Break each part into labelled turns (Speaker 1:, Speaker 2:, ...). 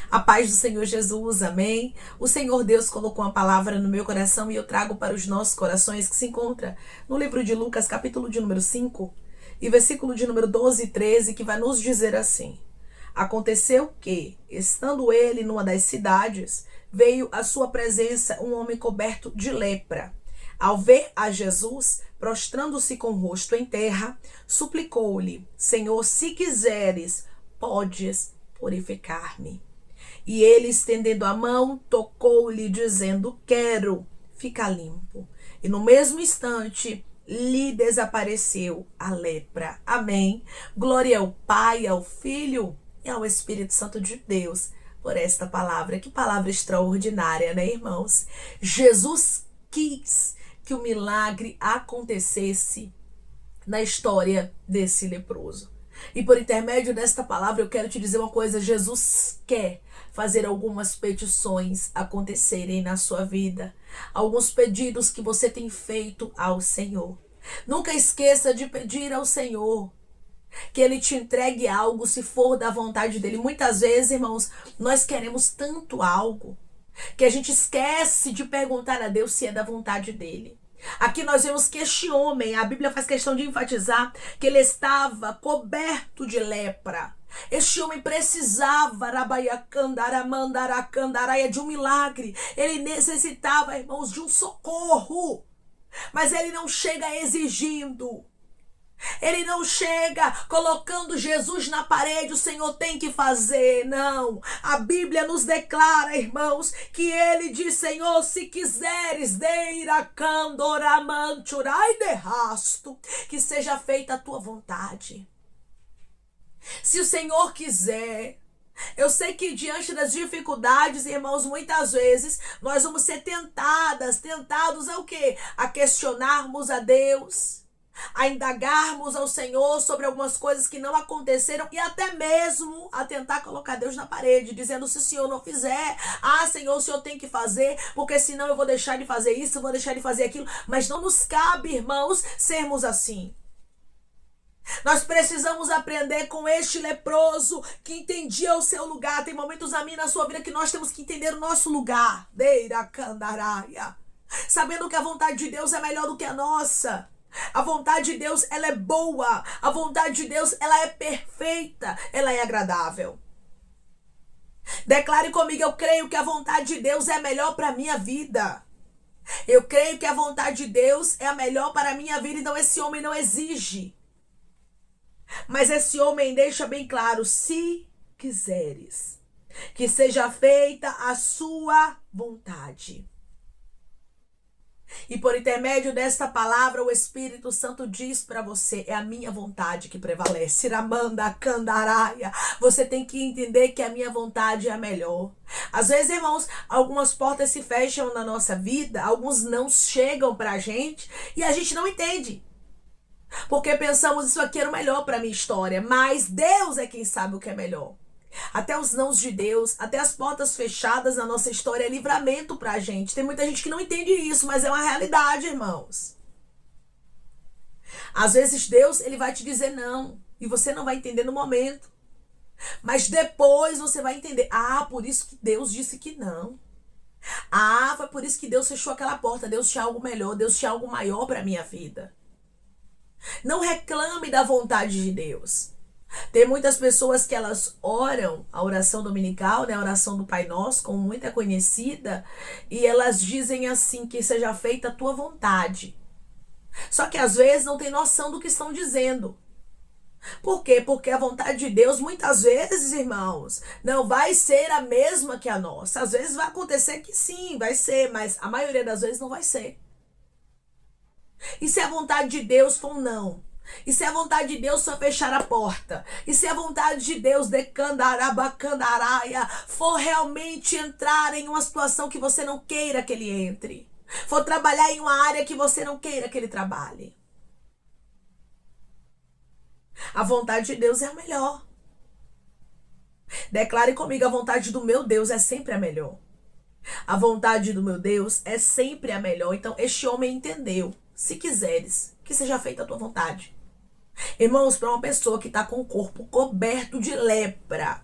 Speaker 1: A paz do Senhor Jesus, amém? O Senhor Deus colocou uma palavra no meu coração e eu trago para os nossos corações que se encontra no livro de Lucas, capítulo de número 5 e versículo de número 12 e 13, que vai nos dizer assim: Aconteceu que, estando ele numa das cidades, veio à sua presença um homem coberto de lepra. Ao ver a Jesus, prostrando-se com o rosto em terra, suplicou-lhe: Senhor, se quiseres, podes purificar-me. E ele, estendendo a mão, tocou-lhe, dizendo: Quero, fica limpo. E no mesmo instante lhe desapareceu a lepra. Amém. Glória ao Pai, ao Filho e ao Espírito Santo de Deus por esta palavra. Que palavra extraordinária, né, irmãos? Jesus quis que o milagre acontecesse na história desse leproso. E por intermédio desta palavra eu quero te dizer uma coisa: Jesus quer fazer algumas petições acontecerem na sua vida. Alguns pedidos que você tem feito ao Senhor. Nunca esqueça de pedir ao Senhor que Ele te entregue algo se for da vontade dEle. Muitas vezes, irmãos, nós queremos tanto algo que a gente esquece de perguntar a Deus se é da vontade dEle. Aqui nós vemos que este homem, a Bíblia faz questão de enfatizar que ele estava coberto de lepra. Este homem precisava de um milagre. Ele necessitava, irmãos, de um socorro. Mas ele não chega exigindo. Ele não chega colocando Jesus na parede, o Senhor tem que fazer, não. A Bíblia nos declara, irmãos, que ele diz: Senhor, se quiseres, que seja feita a tua vontade. Se o Senhor quiser. Eu sei que diante das dificuldades, irmãos, muitas vezes nós vamos ser tentados a o quê? A questionarmos a Deus, a indagarmos ao Senhor sobre algumas coisas que não aconteceram e até mesmo a tentar colocar Deus na parede, dizendo: se o Senhor não fizer, Senhor, o Senhor tem que fazer, porque senão eu vou deixar de fazer isso, eu vou deixar de fazer aquilo. Mas não nos cabe, irmãos, sermos assim. Nós precisamos aprender com este leproso que entendia o seu lugar. Tem momentos na minha e na sua vida que nós temos que entender o nosso lugar. Sabendo que a vontade de Deus é melhor do que a nossa. A vontade de Deus, ela é boa. A vontade de Deus, ela é perfeita. Ela é agradável. Declare comigo: eu creio que a vontade de Deus é a melhor para a minha vida. Eu creio que a vontade de Deus é a melhor para a minha vida. Então esse homem não exige. Mas esse homem deixa bem claro: se quiseres, que seja feita a sua vontade. E por intermédio desta palavra, o Espírito Santo diz para você: é a minha vontade que prevalece. Você tem que entender que a minha vontade é a melhor. Às vezes, irmãos, algumas portas se fecham na nossa vida, alguns não chegam para a gente e a gente não entende. Porque pensamos: isso aqui era o melhor para a minha história. Mas Deus é quem sabe o que é melhor. Até os nãos de Deus, até as portas fechadas na nossa história é livramento pra gente. Tem muita gente que não entende isso, mas é uma realidade, irmãos. Às vezes Deus, ele vai te dizer não, e você não vai entender no momento. Mas depois você vai entender: por isso que Deus disse que não. Foi por isso que Deus fechou aquela porta. Deus tinha algo melhor, Deus tinha algo maior pra minha vida. Não reclame da vontade de Deus. Tem muitas pessoas que elas oram a oração dominical, né, a oração do Pai Nosso, como muito é conhecida, e elas dizem assim: que seja feita a tua vontade. Só que às vezes não tem noção do que estão dizendo. Por quê? Porque a vontade de Deus, muitas vezes, irmãos, não vai ser a mesma que a nossa. Às vezes vai acontecer que sim, vai ser, mas a maioria das vezes não vai ser. E se a vontade de Deus for um não? E se a vontade de Deus for fechar a porta? E se a vontade de Deus for realmente entrar em uma situação que você não queira que ele entre? For trabalhar em uma área que você não queira que ele trabalhe? A vontade de Deus é a melhor. Declare comigo: a vontade do meu Deus é sempre a melhor. A vontade do meu Deus é sempre a melhor. Então este homem entendeu: se quiseres, que seja feita a tua vontade. Irmãos, para uma pessoa que está com o corpo coberto de lepra,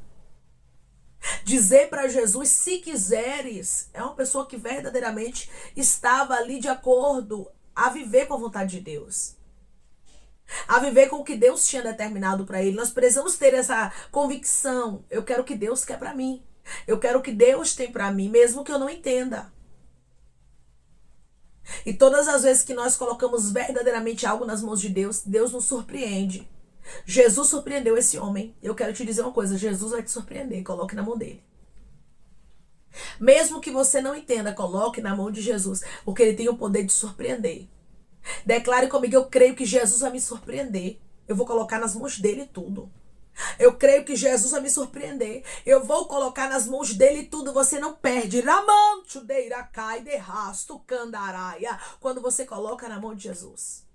Speaker 1: Dizer para Jesus, se quiseres, é uma pessoa que verdadeiramente estava ali de acordo a viver com a vontade de Deus. A viver com o que Deus tinha determinado para ele. Nós precisamos ter essa convicção. Eu quero o que Deus quer para mim. Eu quero o que Deus tem para mim, mesmo que eu não entenda. E todas as vezes que nós colocamos verdadeiramente algo nas mãos de Deus, Deus nos surpreende. Jesus surpreendeu esse homem. Eu quero te dizer uma coisa, Jesus vai te surpreender, coloque na mão dele. Mesmo que você não entenda, coloque na mão de Jesus, porque ele tem o poder de surpreender. Declare comigo, eu creio que Jesus vai me surpreender. Eu vou colocar nas mãos dele tudo. Eu creio que Jesus vai me surpreender. Eu vou colocar nas mãos dele tudo. Você não perde. Quando você coloca na mão de Jesus.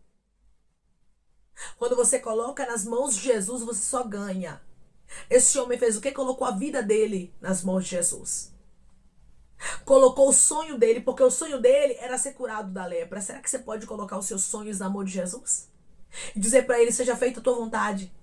Speaker 1: Quando você coloca nas mãos de Jesus, você só ganha. Esse homem fez o quê? Colocou a vida dele nas mãos de Jesus. Colocou o sonho dele, porque o sonho dele era ser curado da lepra. Será que você pode colocar os seus sonhos na mão de Jesus? E dizer para ele, seja feita a tua vontade.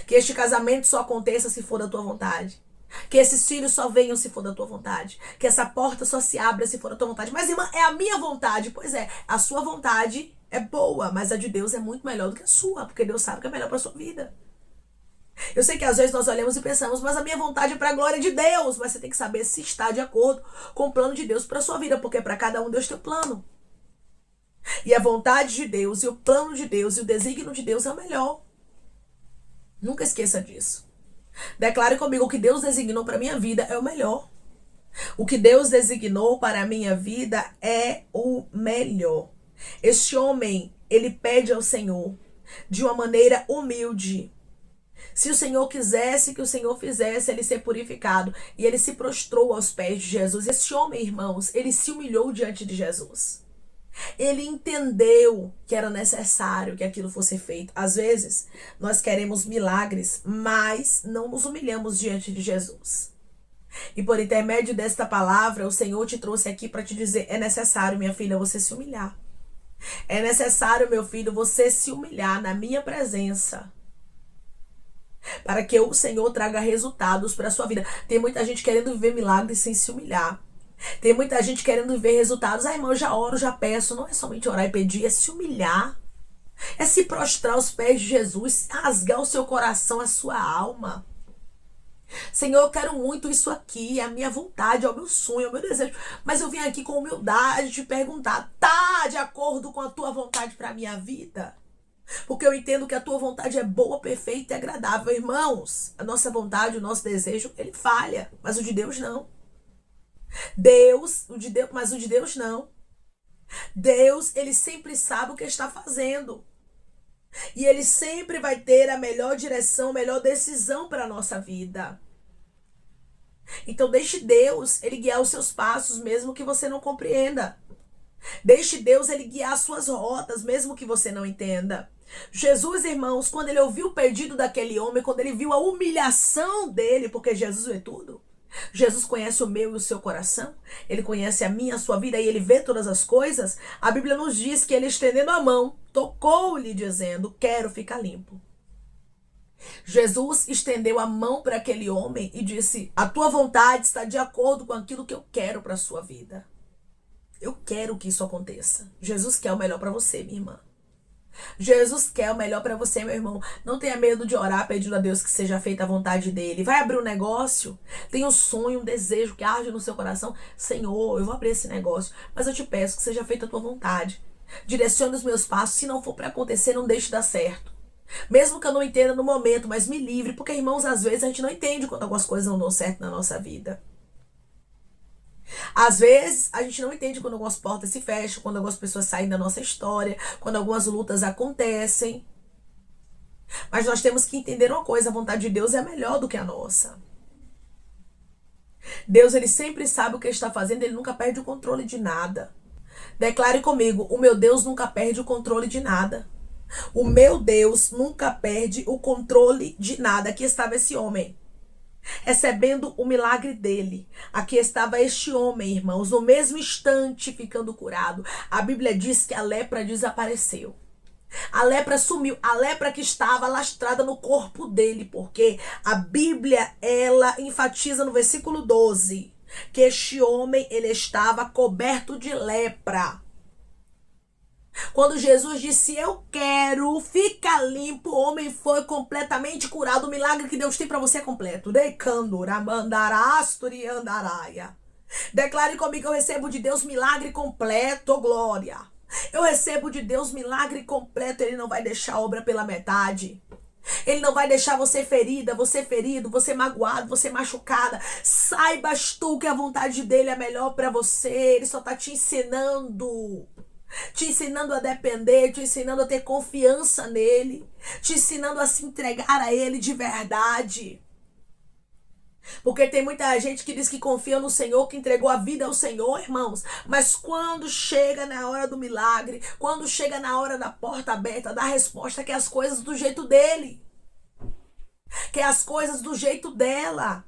Speaker 1: Que este casamento só aconteça se for da tua vontade. Que esses filhos só venham se for da tua vontade. Que essa porta só se abra se for da tua vontade. Mas, irmã, é a minha vontade. Pois é, a sua vontade é boa, mas a de Deus é muito melhor do que a sua, porque Deus sabe que é melhor para a sua vida. Eu sei que às vezes nós olhamos e pensamos, mas a minha vontade é para a glória de Deus. Mas você tem que saber se está de acordo com o plano de Deus para a sua vida, porque para cada um Deus tem um plano. E a vontade de Deus, e o plano de Deus, e o desígnio de Deus é o melhor. Nunca esqueça disso. Declare comigo, o que Deus designou para a minha vida é o melhor. O que Deus designou para a minha vida é o melhor. Este homem, ele pede ao Senhor de uma maneira humilde. Se o Senhor quisesse que o Senhor fizesse ele ser purificado, e ele se prostrou aos pés de Jesus. Esse homem, irmãos, ele se humilhou diante de Jesus. Ele entendeu que era necessário que aquilo fosse feito. Às vezes, nós queremos milagres, mas não nos humilhamos diante de Jesus. E por intermédio desta palavra, o Senhor te trouxe aqui para te dizer, é necessário, minha filha, você se humilhar. É necessário, meu filho, você se humilhar na minha presença, para que o Senhor traga resultados para a sua vida. Tem muita gente querendo viver milagres sem se humilhar. Tem muita gente querendo ver resultados. Ah, irmão, eu já oro, já peço. Não é somente orar e pedir, é se humilhar. É se prostrar aos pés de Jesus, rasgar o seu coração, a sua alma. Senhor, eu quero muito isso aqui, é a minha vontade, é o meu sonho, é o meu desejo. Mas eu vim aqui com humildade te perguntar, tá de acordo com a tua vontade para a minha vida? Porque eu entendo que a tua vontade é boa, perfeita e agradável. Irmãos, a nossa vontade, o nosso desejo, ele falha, mas o de Deus não. Mas o de Deus não. Deus, ele sempre sabe o que está fazendo. E ele sempre vai ter a melhor direção, a melhor decisão para a nossa vida. Então deixe Deus, ele guiar os seus passos, mesmo que você não compreenda. Deixe Deus, ele guiar as suas rotas, mesmo que você não entenda. Jesus, irmãos, quando ele ouviu o pedido daquele homem, quando ele viu a humilhação dele, porque Jesus vê tudo. Jesus conhece o meu e o seu coração. Ele conhece a minha, a sua vida, e ele vê todas as coisas. A Bíblia nos diz que ele, estendendo a mão, tocou-lhe dizendo, quero ficar limpo. Jesus estendeu a mão para aquele homem e disse, a tua vontade está de acordo com aquilo que eu quero para a sua vida. Eu quero que isso aconteça. Jesus quer o melhor para você, minha irmã. Jesus quer o melhor para você, meu irmão. Não tenha medo de orar pedindo a Deus que seja feita a vontade dele. Vai abrir um negócio, tem um sonho, um desejo que arde no seu coração. Senhor, eu vou abrir esse negócio, mas eu te peço que seja feita a tua vontade. Direcione os meus passos. Se não for para acontecer, não deixe dar certo. Mesmo que eu não entenda no momento, mas me livre. Porque, irmãos, às vezes a gente não entende quando algumas coisas não dão certo na nossa vida. Às vezes, a gente não entende quando algumas portas se fecham, quando algumas pessoas saem da nossa história, quando algumas lutas acontecem. Mas nós temos que entender uma coisa, a vontade de Deus é melhor do que a nossa. Deus, ele sempre sabe o que ele está fazendo, ele nunca perde o controle de nada. Declare comigo, o meu Deus nunca perde o controle de nada. O meu Deus nunca perde o controle de nada. Aqui estava esse homem, recebendo o milagre dele. Aqui estava este homem, irmãos, no mesmo instante ficando curado. A Bíblia diz que a lepra desapareceu. A lepra sumiu, a lepra que estava lastrada no corpo dele, porque a Bíblia, ela enfatiza no versículo 12, que este homem, ele estava coberto de lepra. Quando Jesus disse, eu quero, fica limpo, o homem foi completamente curado. O milagre que Deus tem para você é completo. Declare comigo, eu recebo de Deus milagre completo, glória. Eu recebo de Deus milagre completo. Ele não vai deixar a obra pela metade. Ele não vai deixar você ferida, você ferido, você magoado, você machucada. Saibas tu que a vontade dele é melhor para você. Ele só está te ensinando a depender, te ensinando a ter confiança nele, te ensinando a se entregar a ele de verdade. Porque tem muita gente que diz que confia no Senhor, que entregou a vida ao Senhor, irmãos. Mas quando chega na hora do milagre, quando chega na hora da porta aberta, da resposta, quer as coisas do jeito dele. Quer as coisas do jeito dela.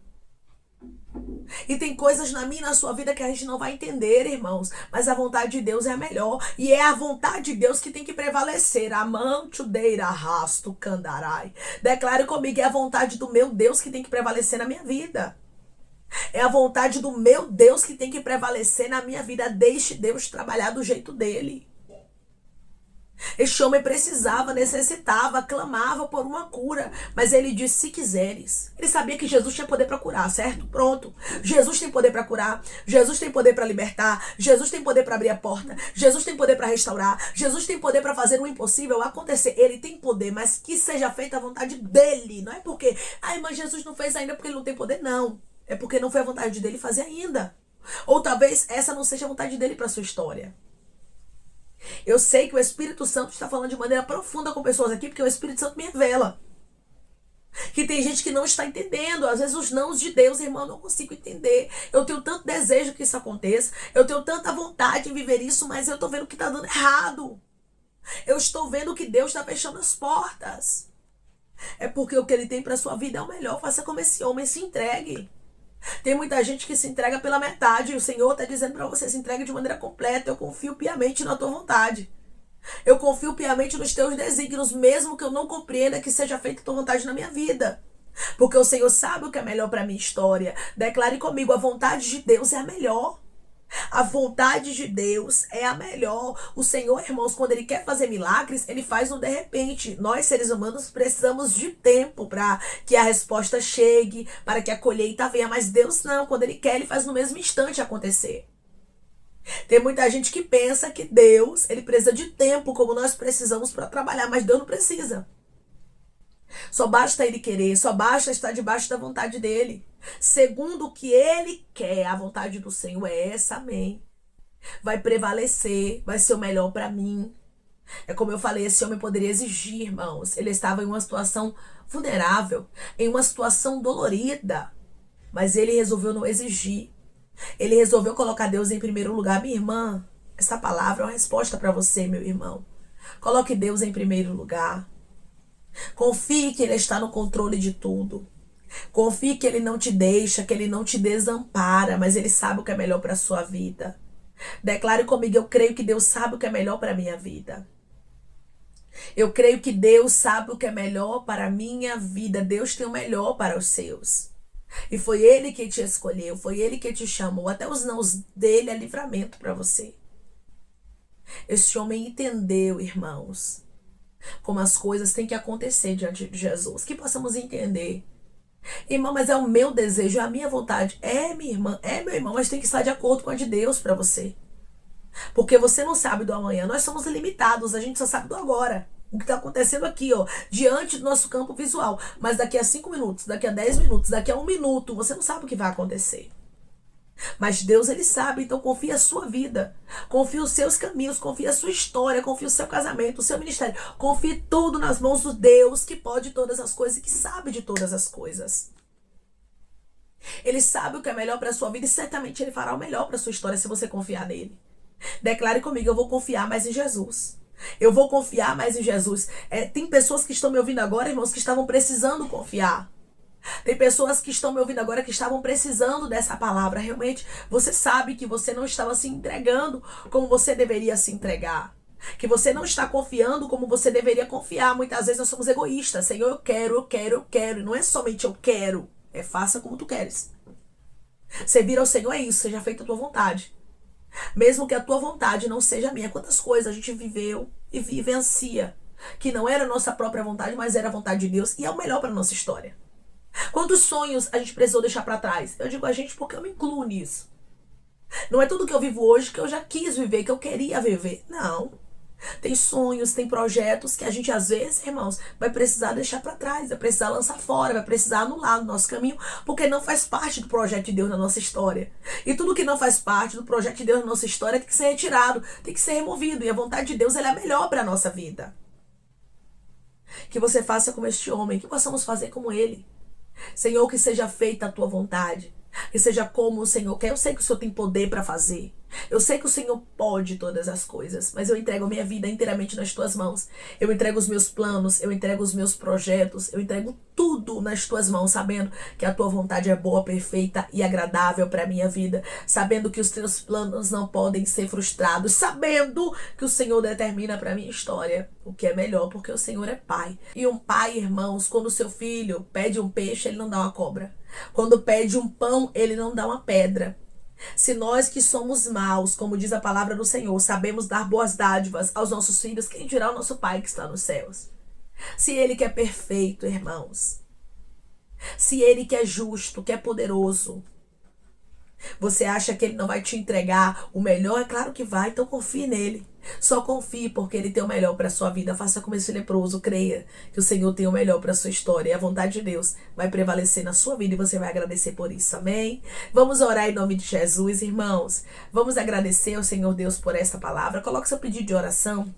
Speaker 1: E tem coisas na minha e na sua vida que a gente não vai entender, irmãos. Mas a vontade de Deus é a melhor. E é a vontade de Deus que tem que prevalecer. Amantudeira rasto candarai. Declare comigo, é a vontade do meu Deus que tem que prevalecer na minha vida. É a vontade do meu Deus que tem que prevalecer na minha vida. Deixe Deus trabalhar do jeito dele. Este homem precisava, necessitava, clamava por uma cura. Mas ele disse, se quiseres. Ele sabia que Jesus tinha poder para curar, certo? Pronto. Jesus tem poder para curar. Jesus tem poder para libertar. Jesus tem poder para abrir a porta. Jesus tem poder para restaurar. Jesus tem poder para fazer o impossível acontecer. Ele tem poder, mas que seja feita a vontade dele. Não é porque, mas Jesus não fez ainda porque ele não tem poder. Não. É porque não foi a vontade dele fazer ainda. Ou talvez essa não seja a vontade dele para sua história. Eu sei que o Espírito Santo está falando de maneira profunda com pessoas aqui, porque o Espírito Santo me revela que tem gente que não está entendendo. Às vezes os nãos de Deus, irmão, eu não consigo entender. Eu tenho tanto desejo que isso aconteça. Eu tenho tanta vontade de viver isso, mas eu estou vendo que está dando errado. Eu estou vendo que Deus está fechando as portas. É porque o que Ele tem para a sua vida é o melhor. Faça como esse homem, se entregue. Tem muita gente que se entrega pela metade. E o Senhor está dizendo para você, se entregue de maneira completa. Eu confio piamente na tua vontade. Eu confio piamente nos teus desígnios, mesmo que eu não compreenda que seja feita a tua vontade na minha vida. Porque o Senhor sabe o que é melhor para a minha história. Declare comigo, a vontade de Deus é a melhor. A vontade de Deus é a melhor. O Senhor, irmãos, quando Ele quer fazer milagres, Ele faz no de repente. Nós, seres humanos, precisamos de tempo para que a resposta chegue, para que a colheita venha. Mas Deus não, quando Ele quer, Ele faz no mesmo instante acontecer. Tem muita gente que pensa que Deus, Ele precisa de tempo, como nós precisamos para trabalhar, mas Deus não precisa. Só basta Ele querer, só basta estar debaixo da vontade dEle. Segundo o que Ele quer, a vontade do Senhor é essa, amém. Vai prevalecer, vai ser o melhor para mim. É como eu falei, esse homem poderia exigir, irmãos. Ele estava em uma situação vulnerável, em uma situação dolorida. Mas ele resolveu não exigir. Ele resolveu colocar Deus em primeiro lugar. Minha irmã, essa palavra é uma resposta para você, meu irmão. Coloque Deus em primeiro lugar. Confie que Ele está no controle de tudo. Confie que Ele não te deixa, que Ele não te desampara, mas Ele sabe o que é melhor para a sua vida. Declare comigo, eu creio que Deus sabe o que é melhor para a minha vida. Eu creio que Deus sabe o que é melhor para a minha vida. Deus tem o melhor para os seus. E foi Ele que te escolheu, foi Ele que te chamou. Até os nãos dele é livramento para você. Esse homem entendeu, irmãos, como as coisas têm que acontecer diante de Jesus. Que possamos entender. Irmão, mas é o meu desejo, é a minha vontade. É, minha irmã, é, meu irmão, mas tem que estar de acordo com a de Deus para você. Porque você não sabe do amanhã. Nós somos limitados, a gente só sabe do agora. O que está acontecendo aqui, ó, diante do nosso campo visual. Mas daqui a 5 minutos, daqui a 10 minutos, daqui a 1 minuto, você não sabe o que vai acontecer. Mas Deus, Ele sabe, então confia a sua vida. Confia os seus caminhos, confia a sua história, confia o seu casamento, o seu ministério. Confie tudo nas mãos do Deus que pode todas as coisas e que sabe de todas as coisas. Ele sabe o que é melhor para a sua vida e certamente Ele fará o melhor para a sua história se você confiar nele. Declare comigo, eu vou confiar mais em Jesus. Eu vou confiar mais em Jesus. Tem pessoas que estão me ouvindo agora, irmãos, que estavam precisando confiar. Tem pessoas que estão me ouvindo agora que estavam precisando dessa palavra. Realmente, você sabe que você não estava se entregando como você deveria se entregar. Que você não está confiando como você deveria confiar. Muitas vezes nós somos egoístas. Senhor, eu quero, eu quero, eu quero. E não é somente eu quero. É faça como tu queres. Servir ao Senhor é isso. Seja feita a tua vontade. Mesmo que a tua vontade não seja a minha. Quantas coisas a gente viveu e vivencia. Que não era a nossa própria vontade, mas era a vontade de Deus. E é o melhor para a nossa história. Quantos sonhos a gente precisou deixar para trás? Eu digo a gente porque eu me incluo nisso. Não é tudo que eu vivo hoje que eu já quis viver, que eu queria viver. Não. Tem sonhos, tem projetos que a gente às vezes, irmãos, vai precisar deixar para trás, vai precisar lançar fora, vai precisar anular no nosso caminho, porque não faz parte do projeto de Deus na nossa história. E tudo que não faz parte do projeto de Deus na nossa história tem que ser retirado, tem que ser removido. E a vontade de Deus ela é a melhor para a nossa vida. Que você faça como este homem, que possamos fazer como ele. Senhor, que seja feita a tua vontade. Que seja como o Senhor quer. Eu sei que o Senhor tem poder para fazer. Eu sei que o Senhor pode todas as coisas, mas eu entrego a minha vida inteiramente nas tuas mãos. Eu entrego os meus planos, eu entrego os meus projetos, eu entrego tudo nas tuas mãos, sabendo que a tua vontade é boa, perfeita e agradável para a minha vida, sabendo que os teus planos não podem ser frustrados, sabendo que o Senhor determina para a minha história o que é melhor, porque o Senhor é Pai. E um pai, irmãos, quando o seu filho pede um peixe, ele não dá uma cobra. Quando pede um pão, ele não dá uma pedra. Se nós que somos maus, como diz a palavra do Senhor, sabemos dar boas dádivas aos nossos filhos, quem dirá o nosso Pai que está nos céus? Se Ele que é perfeito, irmãos. Se Ele que é justo, que é poderoso. Você acha que Ele não vai te entregar o melhor? É claro que vai, então confie nele. Só confie porque Ele tem o melhor para a sua vida. Faça como esse leproso, creia que o Senhor tem o melhor para a sua história. E a vontade de Deus vai prevalecer na sua vida e você vai agradecer por isso, amém? Vamos orar em nome de Jesus, irmãos. Vamos agradecer ao Senhor Deus por esta palavra. Coloque seu pedido de oração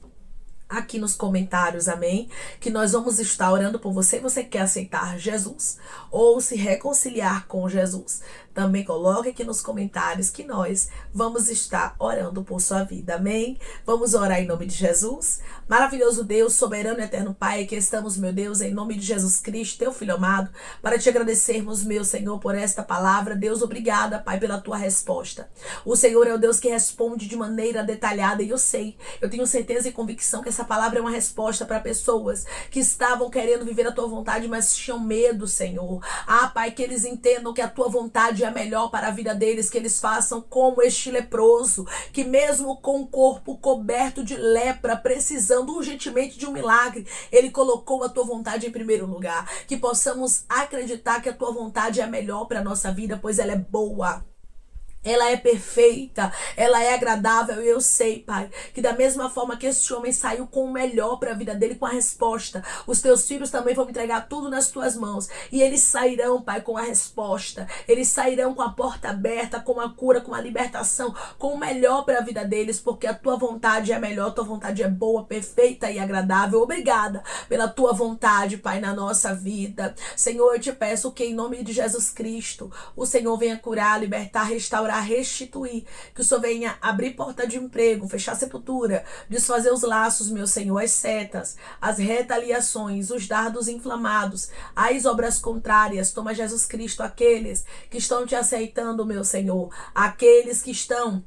Speaker 1: aqui nos comentários, amém? Que nós vamos estar orando por você. Você quer aceitar Jesus ou se reconciliar com Jesus? Também coloque aqui nos comentários que nós vamos estar orando por sua vida, amém? Vamos orar em nome de Jesus. Maravilhoso Deus, soberano e eterno Pai, aqui estamos, meu Deus, em nome de Jesus Cristo, teu Filho amado, para te agradecermos, meu Senhor, por esta palavra. Deus, obrigada, Pai, pela tua resposta. O Senhor é o Deus que responde de maneira detalhada e eu tenho certeza e convicção que essa palavra é uma resposta para pessoas que estavam querendo viver a tua vontade, mas tinham medo, Senhor. Ah, Pai, que eles entendam que a tua vontade é melhor para a vida deles, que eles façam como este leproso, que mesmo com o corpo coberto de lepra, precisando urgentemente de um milagre, ele colocou a tua vontade em primeiro lugar. Que possamos acreditar que a tua vontade é a melhor para a nossa vida, pois ela é boa. Ela é perfeita, ela é agradável. E eu sei, Pai, que da mesma forma que este homem saiu com o melhor para a vida dele, com a resposta, os teus filhos também vão entregar tudo nas tuas mãos. E eles sairão, Pai, com a resposta. Eles sairão com a porta aberta, com a cura, com a libertação, com o melhor para a vida deles, porque a tua vontade é melhor, a tua vontade é boa, perfeita e agradável. Obrigada pela tua vontade, Pai, na nossa vida. Senhor, eu te peço que em nome de Jesus Cristo, o Senhor venha curar, libertar, restaurar, restituir, que o Senhor venha abrir porta de emprego, fechar sepultura, desfazer os laços, meu Senhor, as setas, as retaliações, os dardos inflamados, as obras contrárias. Toma, Jesus Cristo, aqueles que estão te aceitando, meu Senhor, aqueles que estão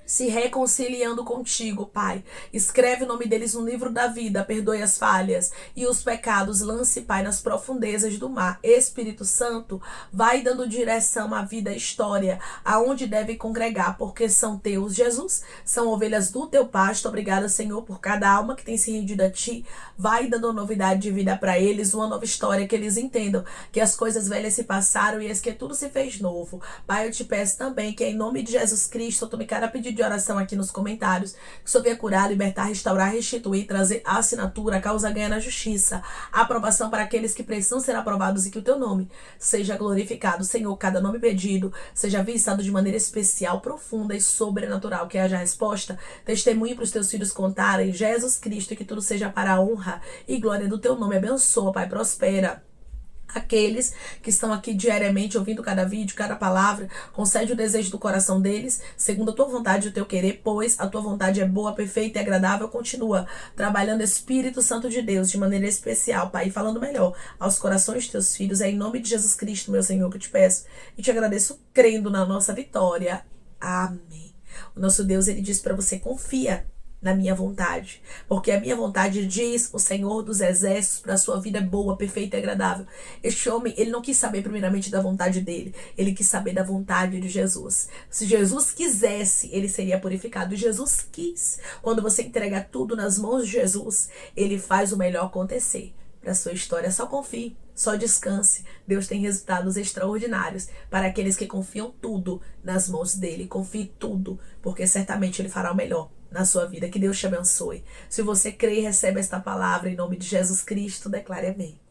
Speaker 1: se reconciliando contigo, Pai. Escreve o nome deles no livro da vida, perdoe as falhas e os pecados, lance, Pai, nas profundezas do mar. Espírito Santo, vai dando direção à vida, à história, aonde deve congregar, porque são teus, Jesus, são ovelhas do teu pasto. Obrigada, Senhor, por cada alma que tem se rendido a ti. Vai dando novidade de vida para eles, uma nova história, que eles entendam que as coisas velhas se passaram e eis que tudo se fez novo. Pai, eu te peço também que em nome de Jesus Cristo, eu tome cada pedido de oração aqui nos comentários, que o Senhor venha curar, libertar, restaurar, restituir, trazer a assinatura, a causa ganha na justiça, a aprovação para aqueles que precisam ser aprovados e que o teu nome seja glorificado. Senhor, cada nome pedido seja visitado de maneira especial, profunda e sobrenatural, que haja resposta, testemunho para os teus filhos contarem, Jesus Cristo, e que tudo seja para a honra e glória do teu nome. Abençoa, Pai, prospera aqueles que estão aqui diariamente ouvindo cada vídeo, cada palavra. Concede o desejo do coração deles, segundo a tua vontade e o teu querer, pois a tua vontade é boa, perfeita e agradável. Continua trabalhando, Espírito Santo de Deus, de maneira especial, Pai, e falando melhor aos corações de teus filhos. É em nome de Jesus Cristo, meu Senhor, que eu te peço e te agradeço, crendo na nossa vitória. Amém. O nosso Deus, ele diz para você: confia na minha vontade, porque a minha vontade diz o Senhor dos Exércitos para a sua vida é boa, perfeita e agradável. Este homem, ele não quis saber primeiramente da vontade dele, ele quis saber da vontade de Jesus. Se Jesus quisesse, ele seria purificado. Jesus quis. Quando você entrega tudo nas mãos de Jesus, ele faz o melhor acontecer para a sua história. Só confie, só descanse. Deus tem resultados extraordinários para aqueles que confiam tudo nas mãos dele. Confie tudo, porque certamente ele fará o melhor na sua vida. Que Deus te abençoe. Se você crê e recebe esta palavra em nome de Jesus Cristo, declare amém.